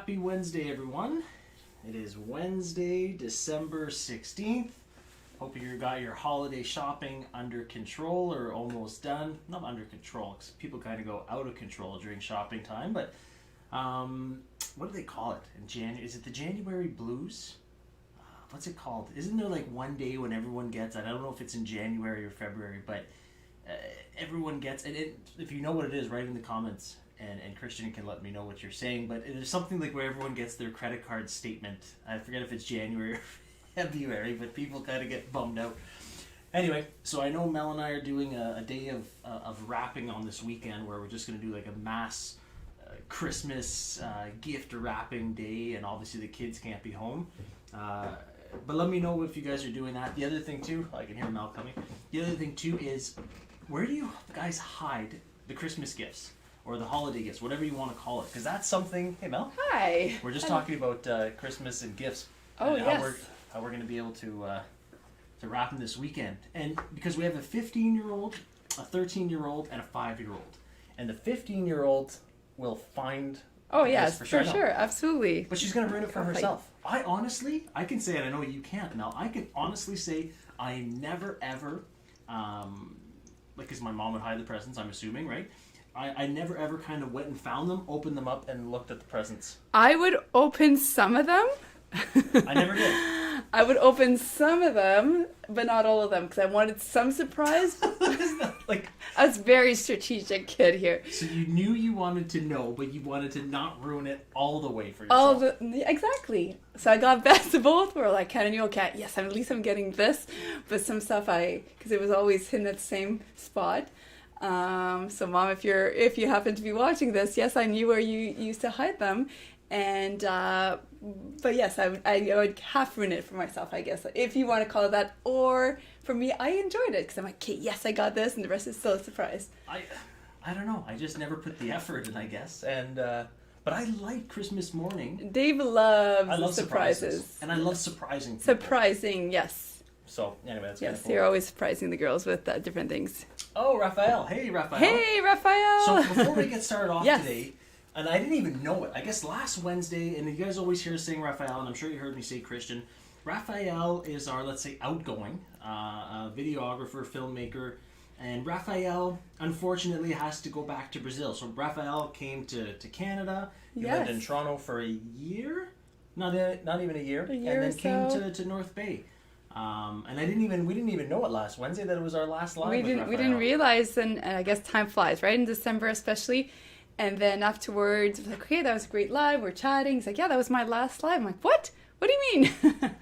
Happy Wednesday, everyone. It is Wednesday, December 16th. Hope you got your holiday shopping under control or almost done. Not under control, because people kind of go out of control during shopping time, but what do they call it in January? Is it the January blues? What's it called? Isn't there like one day when everyone gets, I don't know if it's in January or February, but everyone gets, and if you know what it is, write in the comments. And Christian can let me know what you're saying, but it is something like where everyone gets their credit card statement. I forget if it's January or February, but people kind of get bummed out. Anyway, so I know Mel and I are doing a day of wrapping on this weekend where we're just going to do like a mass Christmas gift wrapping day, and obviously the kids can't be home. But let me know if you guys are doing that. The other thing too, I can hear Mel coming. The other thing too is, where do you guys hide the Christmas gifts? Or the holiday gifts, whatever you want to call it. Because that's something... Hey, Mel. Hi. We're just talking about Christmas and gifts. Oh, and yes. How we're going to be able to wrap them this weekend. And because we have a 15-year-old, a 13-year-old, and a 5-year-old. And the 15-year-old will find... Oh, yes, for sure. Absolutely. But she's going to ruin it for herself. I can say, and I know you can't, Mel, I can honestly say I never, ever... because my mom would hide the presents, I'm assuming, right? I never ever kind of went and found them, opened them up, and looked at the presents. I would open some of them. I never did. I would open some of them, but not all of them, because I wanted some surprise. Like, I was a very strategic kid here. So you knew you wanted to know, but you wanted to not ruin it all the way for yourself. Exactly. So I got best of both. Where like, kind of knew, okay, yes, at least I'm getting this, but some stuff because it was always hidden at the same spot. So Mom, if you happen to be watching this, yes, I knew where you used to hide them, and but yes, I would half ruin it for myself, I guess, if you want to call it that. Or for me, I enjoyed it because I'm like, okay, yes, I got this, and the rest is still a surprise. I don't know. I just never put the effort in, I guess, and but I like Christmas morning. Dave loves surprises, and I love surprising people. Surprising, yes. So anyway, that's yes. You're always surprising the girls with different things. Oh, Raphael. Hey, Raphael. Hey, Raphael. So before we get started off yes. today, and I didn't even know it. I guess last Wednesday, and you guys always hear us saying Raphael, and I'm sure you heard me say Christian. Raphael is our, let's say, outgoing videographer, filmmaker, and Raphael, unfortunately, has to go back to Brazil. So Raphael came to Canada. He lived in Toronto for a year, not even a year, and then came to North Bay. And we didn't even know it last Wednesday that it was our last live. We didn't realize, and I guess time flies, right? In December especially. And then afterwards, I was like, okay, that was a great live. We're chatting. He's like, yeah, that was my last live. I'm like, what? What do you mean?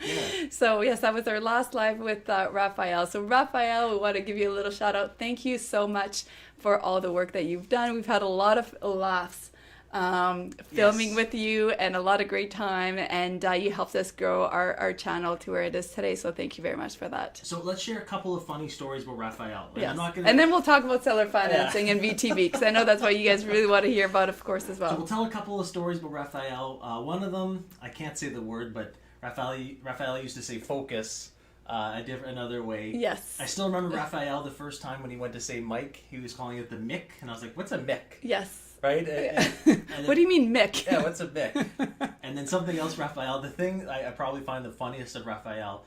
Yeah. So yes, that was our last live with Raphael. So Raphael, we want to give you a little shout out. Thank you so much for all the work that you've done. We've had a lot of laughs filming with you, and a lot of great time, and you helped us grow our channel to where it is today, so thank you very much for that. So let's share a couple of funny stories about Raphael. Yes. And then we'll talk about seller financing and VTB, because I know that's what you guys really want to hear about, of course, as well. So we'll tell a couple of stories about Raphael. One of them, I can't say the word, but Raphael used to say focus another way. Yes. I still remember Raphael the first time when he went to say mic, he was calling it the mic, and I was like, what's a mic? Yes. Right? And what do you mean, Mick? Yeah, what's a Mick? And then something else, Raphael. The thing I probably find the funniest of Raphael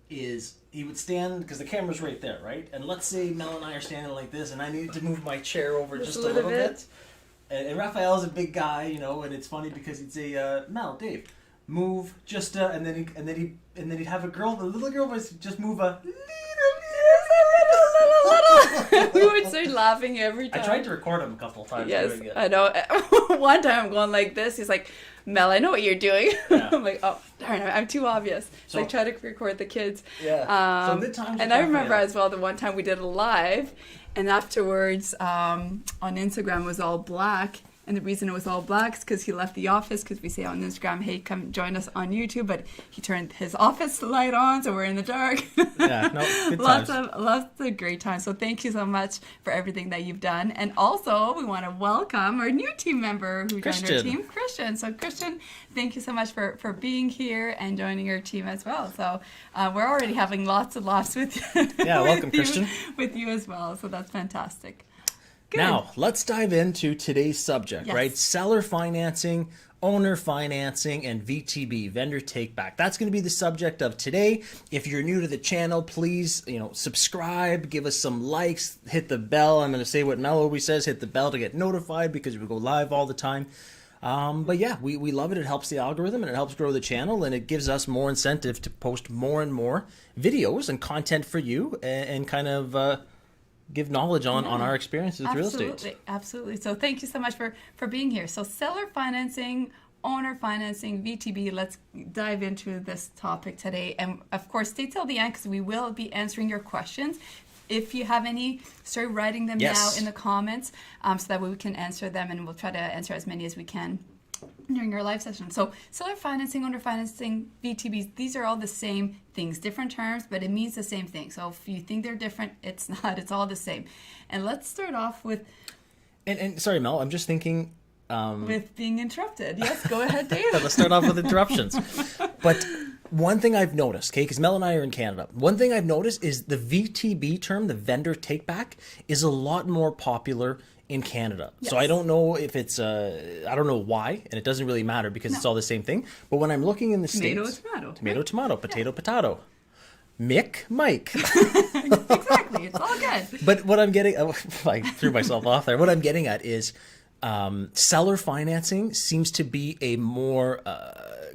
is he would stand, because the camera's right there, right? And let's say Mel and I are standing like this, and I needed to move my chair over just a little bit. And Raphael's a big guy, and it's funny because he'd say, Mel, Dave, move just, and then he'd have the little girl would just move a little. We would start laughing every time. I tried to record him a couple of times. Yes, I know. One time I'm going like this. He's like, Mel, I know what you're doing. Yeah. I'm like, oh, darn, I'm too obvious. So I try to record the kids. Yeah. So good times. And I remember as well the one time we did a live, and afterwards on Instagram it was all black. And the reason it was all black is because he left the office, because we say on Instagram, hey, come join us on YouTube, but he turned his office light on, so we're in the dark. Yeah, no, good times. Lots of great times. So thank you so much for everything that you've done. And also, we want to welcome our new team member who joined our team, Christian. So Christian, thank you so much for being here and joining our team as well. So we're already having lots of laughs with you. Yeah, welcome, Christian. With you as well, so that's fantastic. Good. Now, let's dive into today's subject, Yes. right? Seller financing, owner financing, and VTB, vendor take back. That's going to be the subject of today. If you're new to the channel, please, subscribe, give us some likes, hit the bell. I'm going to say what Mel always says, hit the bell to get notified because we go live all the time. But yeah, we love it. It helps the algorithm and it helps grow the channel, and it gives us more incentive to post more and more videos and content for you and kind of give knowledge on our experiences with real estate. Absolutely. So thank you so much for being here. So seller financing, owner financing, VTB, let's dive into this topic today. And of course, stay till the end because we will be answering your questions. If you have any, start writing them now in the comments so that way we can answer them, and we'll try to answer as many as we can during our live session. So seller financing, owner financing, VTBs, these are all the same things, different terms, but it means the same thing. So if you think they're different, it's not, it's all the same. And let's start off with... And sorry, Mel, I'm just thinking... with being interrupted. Yes, go ahead, Dave. Let's start off with interruptions. But one thing I've noticed, okay, because Mel and I are in Canada, one thing I've noticed is the VTB term, the vendor take back, is a lot more popular in Canada. Yes. So I don't know if it's, I don't know why, and it doesn't really matter because it's all the same thing. But when I'm looking in the States... Tomato, potato. Mick, Mike. Exactly, it's all good. But what I'm getting... I threw myself off there. What I'm getting at is seller financing seems to be a more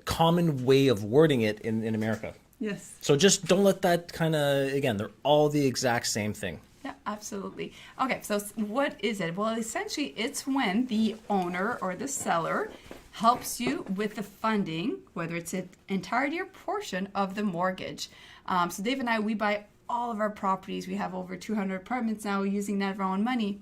common way of wording it in America. Yes. So just don't let that kind of... Again, they're all the exact same thing. Yeah, absolutely. Okay, so what is it? Well, essentially, it's when the owner or the seller helps you with the funding, whether it's an entirety or portion of the mortgage. So Dave and I, we buy all of our properties. We have over 200 apartments now using that of our own money.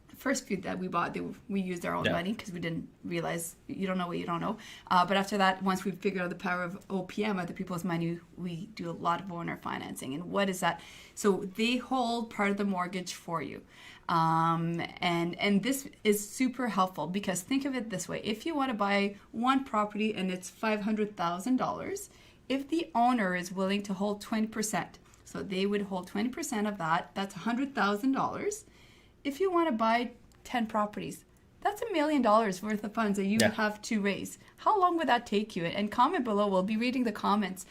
The first few that we bought, we used our own money because we didn't realize you don't know what you don't know. But after that, once we figured out the power of OPM, other people's money, we do a lot of owner financing. And what is that? So they hold part of the mortgage for you. And this is super helpful because think of it this way. If you want to buy one property and it's $500,000, if the owner is willing to hold 20%, so they would hold 20% of that, that's $100,000. If you want to buy 10 properties, that's $1 million worth of funds that you have to raise. How long would that take you? And comment below. We'll be reading the comments.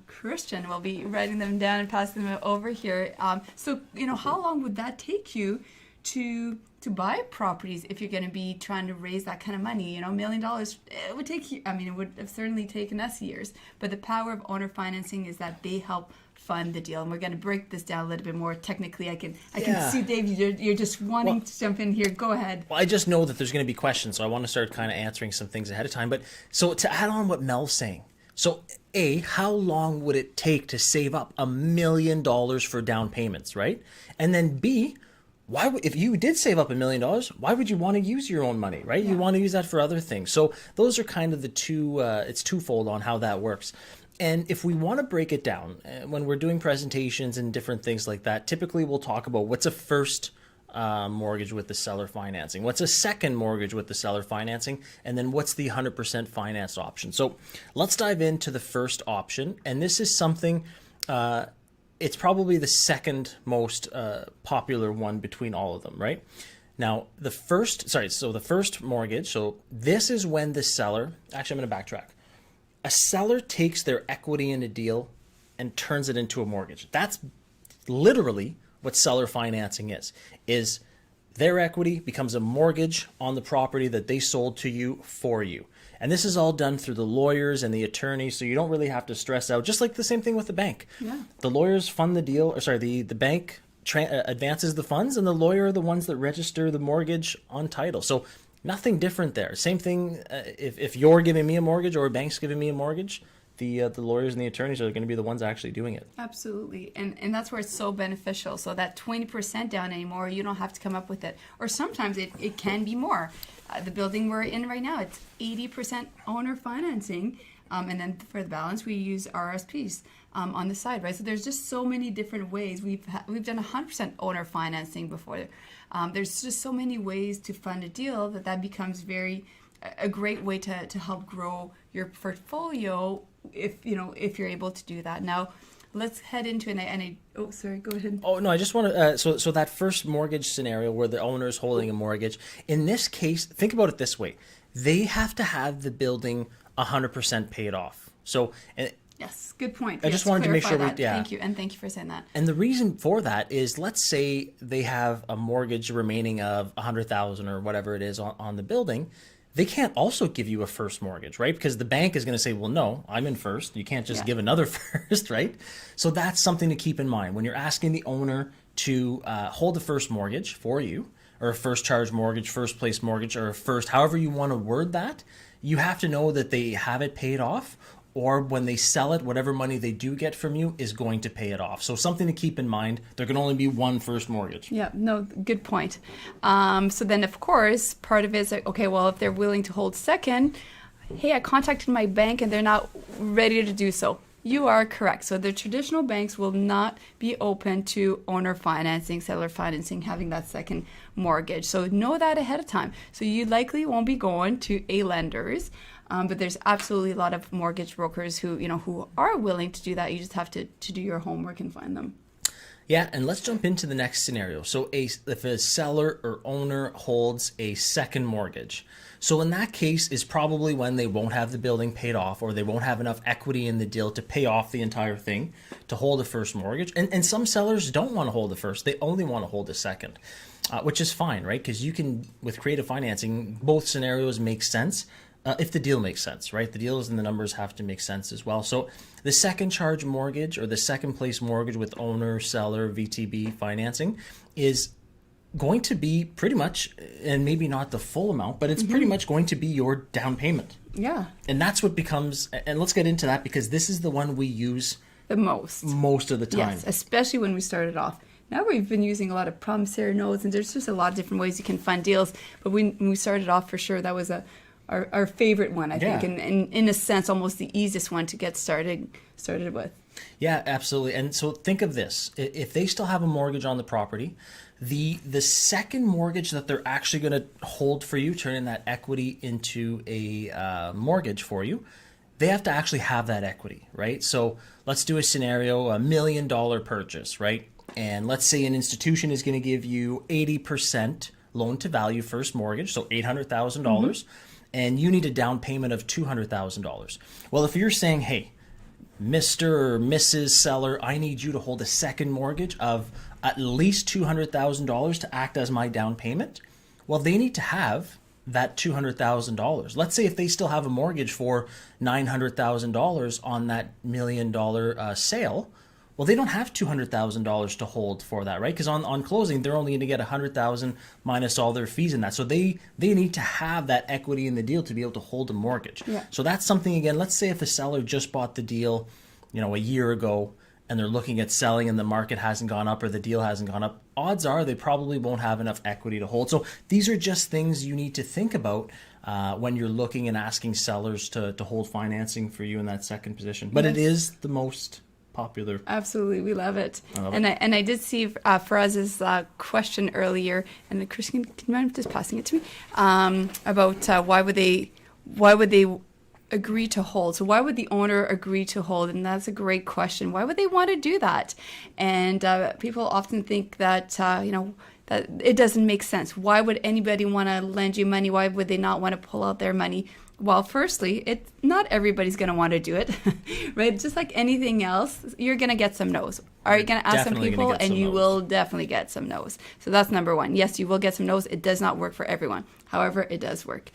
Christian will be writing them down and passing them over here. So, how long would that take you to buy properties if you're going to be trying to raise that kind of money? $1 million, it would take you, it would have certainly taken us years. But the power of owner financing is that they help fund the deal, and we're going to break this down a little bit more technically. I can see, Dave, you're just wanting to jump in here. Go ahead. Well, I just know that there's going to be questions, so I want to start kind of answering some things ahead of time. But so to add on what Mel's saying, so A, how long would it take to save up $1 million for down payments, right? And then B, if you did save up $1 million, why would you want to use your own money, right? You want to use that for other things. So those are kind of the two, it's twofold on how that works. And if we want to break it down, when we're doing presentations and different things like that, typically we'll talk about what's a first mortgage with the seller financing, what's a second mortgage with the seller financing, and then what's the 100% finance option. So let's dive into the first option. And this is something, it's probably the second most popular one between all of them, right? Now, the first mortgage, so this is when the seller, actually I'm going to backtrack. A seller takes their equity in a deal and turns it into a mortgage. That's literally what seller financing is their equity becomes a mortgage on the property that they sold to you for you. And this is all done through the lawyers and the attorneys, so you don't really have to stress out, just like the same thing with the bank. Yeah. The lawyers fund the deal, the bank advances the funds, and the lawyer are the ones that register the mortgage on title. So nothing different there. Same thing if you're giving me a mortgage or a bank's giving me a mortgage, the lawyers and the attorneys are going to be the ones actually doing it. Absolutely. And that's where it's so beneficial. So that 20% down anymore, you don't have to come up with it. Or sometimes it can be more. The building we're in right now, it's 80% owner financing. And then for the balance, we use RSPs on the side, right? So there's just so many different ways. We've done 100% owner financing before. There's just so many ways to fund a deal that becomes a great way to help grow your portfolio if you're able to do that. Now, let's head into it. Oh, sorry, go ahead. Oh no, I just want to. So that first mortgage scenario where the owner is holding a mortgage. In this case, think about it this way: they have to have the building 100% paid off. So. Yes, good point. I just wanted to make sure Thank you, and thank you for saying that. And the reason for that is, let's say they have a mortgage remaining of $100,000 or whatever it is on the building. They can't also give you a first mortgage, right? Because the bank is going to say, well, no, I'm in first. You can't just give another first, right? So that's something to keep in mind when you're asking the owner to hold a first mortgage for you, or a first charge mortgage, first place mortgage, or a first, however you want to word that. You have to know that they have it paid off, or when they sell it, whatever money they do get from you is going to pay it off. So something to keep in mind, there can only be one first mortgage. Yeah, no, good point. So then, of course, part of it is like, okay, well, if they're willing to hold second, hey, I contacted my bank and they're not ready to do so. You are correct. So the traditional banks will not be open to owner financing, seller financing, having that second mortgage. So know that ahead of time. So you likely won't be going to a lender's. But there's absolutely a lot of mortgage brokers who are willing to do that. You just have to do your homework and find them. Yeah, and let's jump into the next scenario. So if a seller or owner holds a second mortgage, so in that case is probably when they won't have the building paid off, or they won't have enough equity in the deal to pay off the entire thing to hold a first mortgage. And some sellers don't want to hold the first. They only want to hold the second, which is fine, right? Because you can, with creative financing, both scenarios make sense. If the deal makes sense, right? The deals and the numbers have to make sense as well. So the second charge mortgage, or the second place mortgage with owner, seller, VTB financing, is going to be pretty much, and maybe not the full amount, but it's pretty much going to be your down payment. Yeah. And that's what becomes, and let's get into that, because this is the one we use the most of the time. Yes, especially when we started off. Now we've been using a lot of promissory notes, and there's just a lot of different ways you can fund deals. But when we started off, for sure, that was our favorite one, I think, and in a sense, almost the easiest one to get started with. Yeah, absolutely. And so think of this. If they still have a mortgage on the property, the second mortgage that they're actually going to hold for you, turning that equity into a mortgage for you, they have to actually have that equity, right? So let's do a scenario, $1 million purchase, right? And let's say an institution is going to give you 80% loan to value first mortgage, so $800,000. And you need a down payment of $200,000. Well, if you're saying, hey, Mr. or Mrs. Seller, I need you to hold a second mortgage of at least $200,000 to act as my down payment, well, they need to have that $200,000. Let's say if they still have a mortgage for $900,000 on that $1 million sale, well, they don't have $200,000 to hold for that, right? Because on closing, they're only going to get $100,000 minus all their fees in that. So they need to have that equity in the deal to be able to hold a mortgage. Yeah. So that's something, again, let's say if a seller just bought the deal, a year ago, and they're looking at selling and the market hasn't gone up or the deal hasn't gone up, odds are they probably won't have enough equity to hold. So these are just things you need to think about when you're looking and asking sellers to hold financing for you in that second position. But It is the most popular. Absolutely, we love it. I did see Faraz's question earlier, and Christian, can you mind just passing it to me, about why would they agree to hold? So why would the owner agree to hold? And that's a great question. Why would they want to do that? And people often think that that it doesn't make sense. Why would anybody want to lend you money? Why would they not want to pull out their money? Well, firstly, not everybody's going to want to do it, right? Just like anything else, you're going to get some no's. Are you going to ask some people? And you will definitely get some no's. So that's number one. Yes, you will get some no's. It does not work for everyone. However, it does work.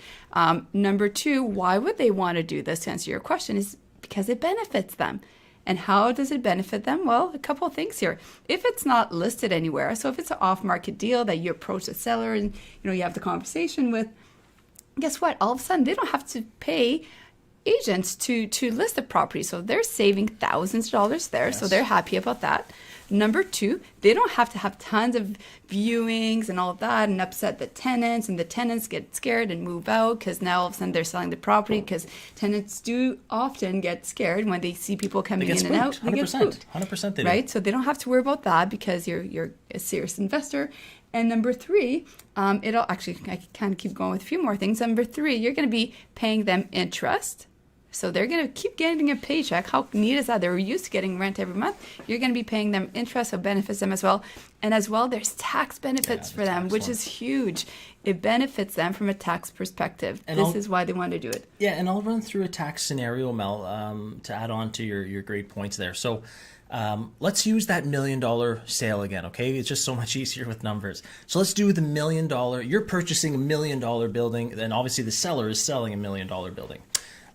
Number two, why would they want to do this, to answer your question, is because it benefits them. And how does it benefit them? Well, a couple of things here. If it's not listed anywhere, so if it's an off-market deal that you approach the seller and you have the conversation with, guess what? All of a sudden, they don't have to pay agents to list the property. So they're saving thousands of dollars there. Yes. So they're happy about that. Number two, they don't have to have tons of viewings and all of that and upset the tenants, and the tenants get scared and move out because now all of a sudden they're selling the property, because tenants do often get scared when they see people coming in and out. They get spooked. 100% they do. Right? So they don't have to worry about that because you're a serious investor. And number three, I kind of keep going with a few more things. Number three, you're going to be paying them interest. So they're going to keep getting a paycheck. How neat is that? They're used to getting rent every month. You're going to be paying them interest, so benefits them as well. And as well, there's tax benefits for them, which is huge. It benefits them from a tax perspective. And this is why they want to do it. Yeah, and I'll run through a tax scenario, Mel, to add on to your great points there. So let's use that $1 million sale again, okay? It's just so much easier with numbers. So let's do the $1 million. You're purchasing $1 million building, and obviously the seller is selling $1 million building.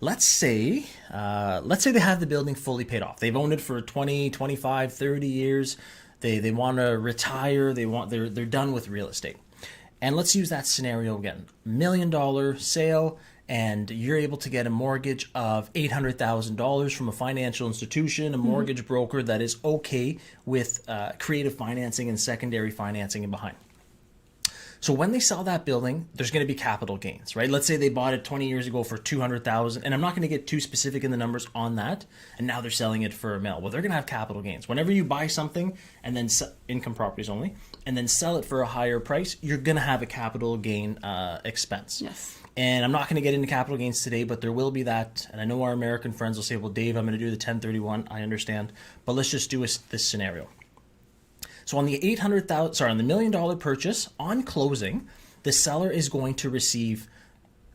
Let's say they have the building fully paid off. They've owned it for 20, 25, 30 years. They want to retire. They're done with real estate. And let's use that scenario again. $1 million sale, and you're able to get a mortgage of $800,000 from a financial institution, a mortgage broker that is okay with creative financing and secondary financing and behind. So when they sell that building, there's going to be capital gains, right? Let's say they bought it 20 years ago for $200,000, and I'm not going to get too specific in the numbers on that, and now they're selling it for $1 million. Well, they're going to have capital gains. Whenever you buy something and then income properties only, and then sell it for a higher price, you're going to have a capital gain expense. Yes. And I'm not going to get into capital gains today, but there will be that. And I know our American friends will say, well, Dave, I'm going to do the 1031. I understand. But let's just do this scenario. So on the $1 million purchase, on closing, the seller is going to receive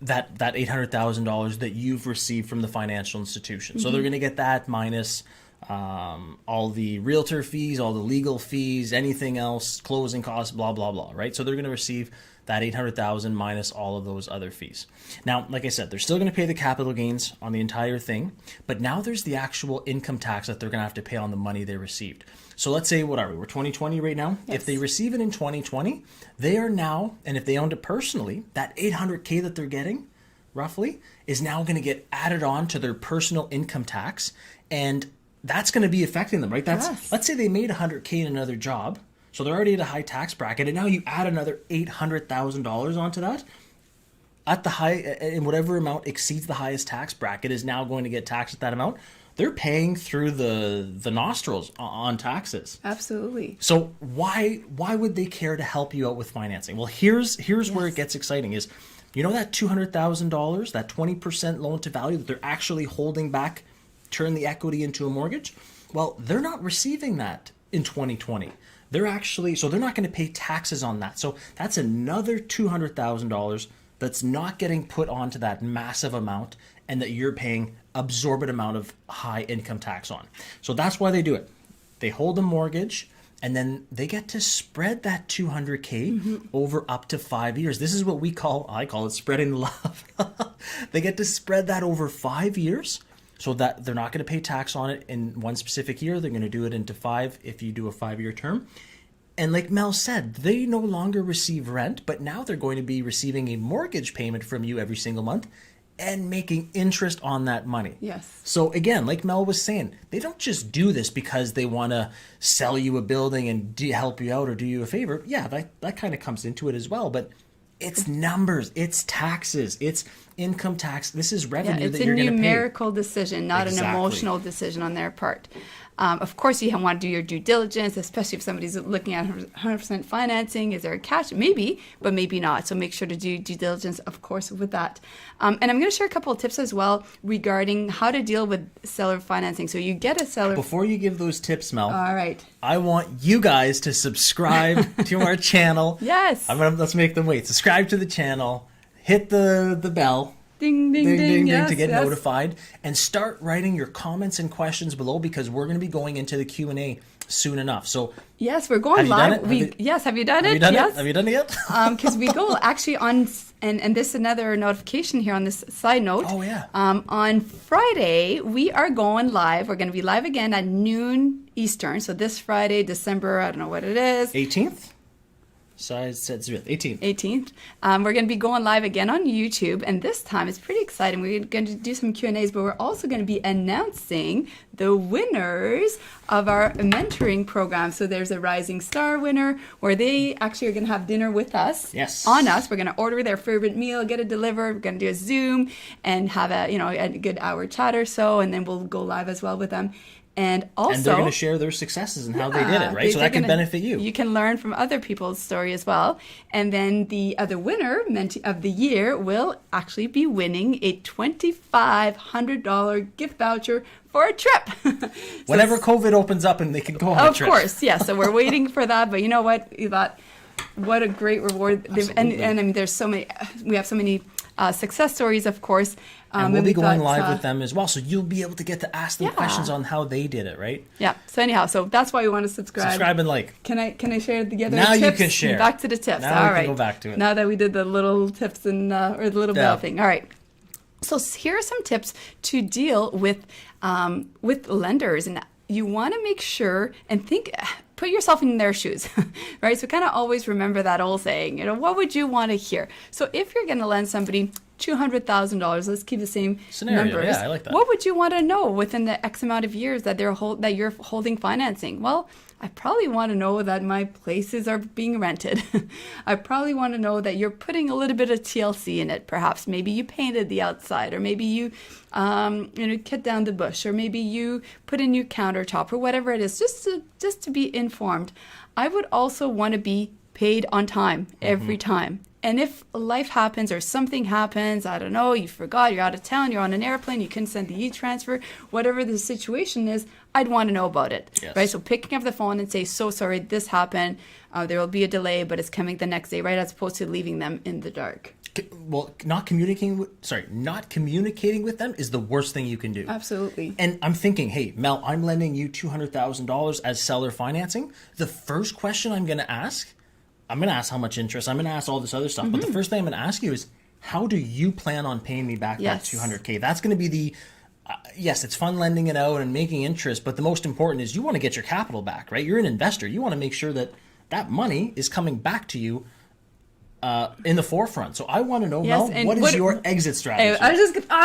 that $800,000 that you've received from the financial institution. So they're going to get that minus all the realtor fees, all the legal fees, anything else, closing costs, blah, blah, blah, right? So they're going to receive that $800,000 minus all of those other fees. Now, like I said, they're still going to pay the capital gains on the entire thing, but now there's the actual income tax that they're going to have to pay on the money they received. So let's say, what are we? We're 2020 right now. Yes. If they receive it in 2020, they are now, and if they owned it personally, that $800K that they're getting, roughly, is now going to get added on to their personal income tax, and that's going to be affecting them, right? Let's say they made $100K in another job, so they're already at a high tax bracket, and now you add another $800,000 onto that. At the high, and whatever amount exceeds the highest tax bracket is now going to get taxed at that amount. They're paying through the nostrils on taxes. Absolutely. So why would they care to help you out with financing? Well, here's where it gets exciting is, you know, that $200,000, that 20% loan to value that they're actually holding back, turn the equity into a mortgage. Well, they're not receiving that in 2020. They're not going to pay taxes on that. So that's another $200,000 that's not getting put onto that massive amount and that you're paying absorbent amount of high income tax on. So that's why they do it. They hold a mortgage and then they get to spread that $200K over up to 5 years. This is what I call it spreading the love. They get to spread that over 5 years so that they're not going to pay tax on it in one specific year. They're going to do it into 5 if you do a 5-year term. And like Mel said, they no longer receive rent, but now they're going to be receiving a mortgage payment from you every single month and making interest on that money. Yes. So again, like Mel was saying, they don't just do this because they want to sell you a building and help you out or do you a favor. Yeah, that kind of comes into it as well, but it's numbers, it's taxes, it's income tax. This is revenue that you're going to pay. It's a numerical decision, not an emotional decision on their part. Of course, you want to do your due diligence, especially if somebody's looking at 100% financing. Is there a catch? Maybe, but maybe not. So make sure to do due diligence, of course, with that. And I'm going to share a couple of tips as well regarding how to deal with seller financing. So you get a seller... Before you give those tips, Mel. All right. I want you guys to subscribe to our channel. Yes. Let's make them wait. Subscribe to the channel. Hit the bell. Ding, ding, ding, yes, to get notified, and start writing your comments and questions below because we're going to be going into the Q&A soon enough. So yes, we're going live. Have you done it? Have you done it yet? Because we go actually on, and this is another notification here on this side note. Oh yeah. On Friday we are going live. We're going to be live again at noon Eastern. So this Friday, December, I don't know what it is. 18th. So I said 18th. 18th. We're going to be going live again on YouTube, and this time it's pretty exciting. We're going to do some Q&As, but we're also going to be announcing the winners of our mentoring program. So there's a Rising Star winner where they actually are going to have dinner with us. Yes. On us. We're going to order their favorite meal, get it delivered. We're going to do a Zoom and have a good hour chat or so, and then we'll go live as well with them. And also, and they're going to share their successes and how they did it, right? So that can benefit you. You can learn from other people's story as well. And then the other winner mentee of the year will actually be winning a $2,500 gift voucher for a trip. Whenever COVID opens up and they can go on a trip. Of course, yeah. So we're waiting for that. But you know what? We thought, what a great reward. And I mean, there's so many, we have so many success stories, of course. And we'll be going live with them as well. So you'll be able to get to ask them questions on how they did it, right? Yeah. So anyhow, so that's why you want to subscribe. Subscribe and like. Can I share the other now tips? You can share. Back to the tips. Now All we right. can go back to it. Now that we did the little tips and or the little bell thing. All right. So here are some tips to deal with lenders, and you want to make sure and put yourself in their shoes, right? So kind of always remember that old saying, what would you want to hear? So if you're going to lend somebody $200,000, let's keep the same numbers. Yeah, I like that. What would you want to know within the X amount of years that you're holding financing? Well, I probably want to know that my places are being rented. I probably want to know that you're putting a little bit of TLC in it. Perhaps maybe you painted the outside, or maybe you cut down the bush, or maybe you put a new countertop, or whatever it is. Just to be informed. I would also want to be paid on time every time. And if life happens or something happens, I don't know, you forgot, you're out of town, you're on an airplane, you couldn't send the e-transfer, whatever the situation is, I'd want to know about it, right? So picking up the phone and say, so sorry, this happened, there will be a delay, but it's coming the next day, right? As opposed to leaving them in the dark. Well, not communicating with them is the worst thing you can do. Absolutely. And I'm thinking, hey, Mel, I'm lending you $200,000 as seller financing. The first question I'm going to ask how much interest. I'm going to ask all this other stuff. But the first thing I'm going to ask you is, how do you plan on paying me back that $200K? That's going to be the, yes, it's fun lending it out and making interest. But the most important is you want to get your capital back, right? You're an investor. You want to make sure that that money is coming back to you in the forefront. So I want to know, Mel, what is your exit strategy? I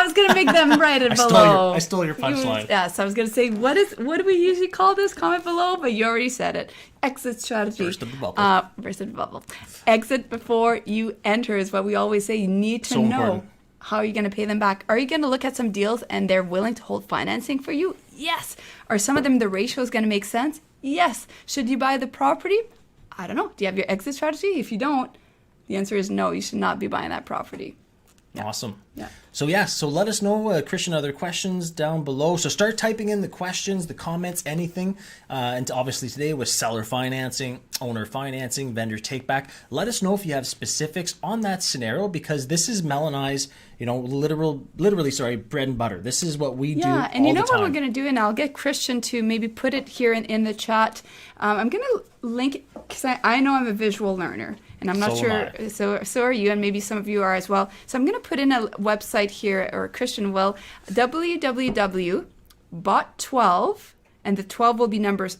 was going to make them write it below. I stole your punchline. Yes, I was going to say, what do we usually call this? Comment below, but you already said it. Exit strategy. Burst of the bubble. Burst of the bubble. Exit before you enter is what we always say. You need to know important. how are you going to pay them back. Are you going to look at some deals and they're willing to hold financing for you? Yes. Are some of them the ratio is going to make sense? Yes. Should you buy the property? I don't know. Do you have your exit strategy? If you don't, the answer is no, you should not be buying that property. Yeah. Awesome. Yeah. So let us know, Christian, other questions down below. So start typing in the questions, the comments, anything. And obviously today was seller financing, owner financing, vendor take back. Let us know if you have specifics on that scenario, because this is Mel and I's, literally, bread and butter. This is what we do. Yeah, and you know what time. we're going to do, and I'll get Christian to maybe put it here in the chat. I'm going to link, because I know I'm a visual learner. And I'm not sure, so are you, and maybe some of you are as well. So I'm going to put in a website here, or Christian will, www.bot12, and the 12 will be numbers,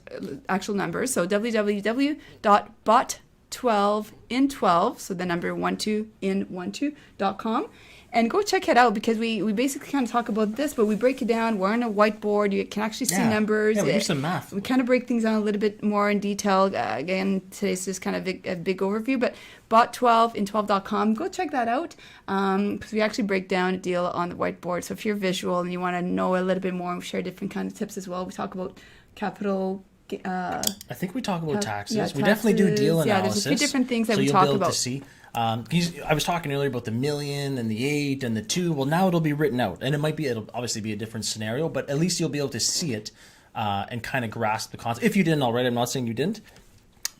actual numbers. So www.bot12 in 12, so the number 12 in 12.com. And go check it out, because we basically kind of talk about this, but we break it down. We're on a whiteboard. You can actually see numbers. Yeah, we do some math. We kind of break things down a little bit more in detail. Again, today's just kind of a big overview, but bot12 in 12.com. Go check that out, because we actually break down a deal on the whiteboard. So if you're visual and you want to know a little bit more, we share different kinds of tips as well. We talk about capital. I think we talk about taxes. Yeah, We definitely do deal analysis. Yeah, there's a few different things that we you'll talk be able about. To see. I was talking earlier about the million and the 8 and the 2. Well, now it'll be written out, and it'll obviously be a different scenario, but at least you'll be able to see it and kind of grasp the concept. If you didn't already, I'm not saying you didn't,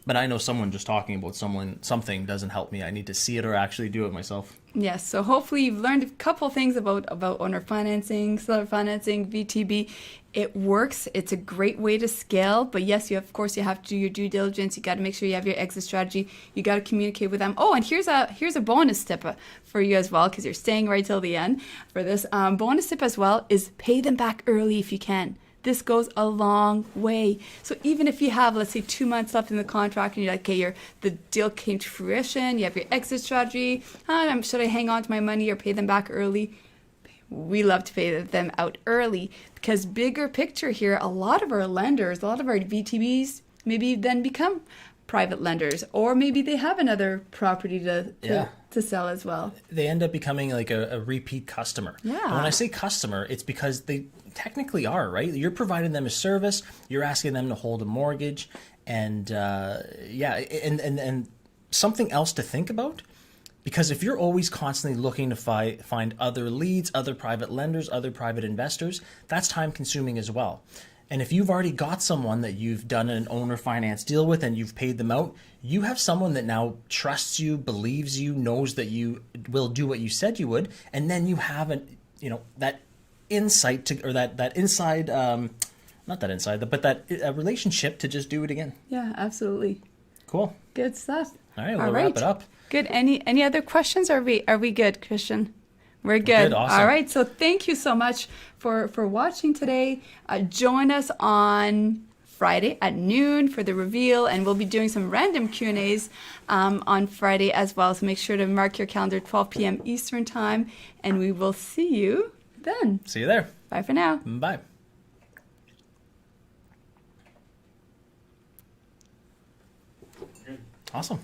but I know someone just talking about something doesn't help me. I need to see it or actually do it myself. Yes, so hopefully you've learned a couple things about owner financing, seller financing, VTB. It works. It's a great way to scale. But yes, of course, you have to do your due diligence. You got to make sure you have your exit strategy. You got to communicate with them. Oh, and here's a bonus tip for you as well, because you're staying right till the end for this. Bonus tip as well is pay them back early if you can. This goes a long way. So even if you have, let's say, 2 months left in the contract and you're like, okay, the deal came to fruition, you have your exit strategy, should I hang on to my money or pay them back early? We love to pay them out early, because bigger picture here, a lot of our lenders, a lot of our VTBs maybe then become private lenders, or maybe they have another property to sell as well. They end up becoming like a repeat customer. Yeah. And when I say customer, it's because they technically are, right? You're providing them a service, you're asking them to hold a mortgage, and and something else to think about. Because if you're always constantly looking to find other leads, other private lenders, other private investors, that's time consuming as well. And if you've already got someone that you've done an owner finance deal with and you've paid them out, you have someone that now trusts you, believes you, knows that you will do what you said you would, and then you have that insight to, or that inside, not that inside, but that relationship to just do it again. Yeah, absolutely. Cool. Good stuff. All right, we'll wrap it up. Good. Any other questions? Are we good, Christian? We're good. Awesome. All right. So thank you so much for watching today. Join us on Friday at noon for the reveal, and we'll be doing some random Q&As on Friday as well. So make sure to mark your calendar, 12 p.m. Eastern time, and we will see you then. See you there. Bye for now. Bye. Awesome.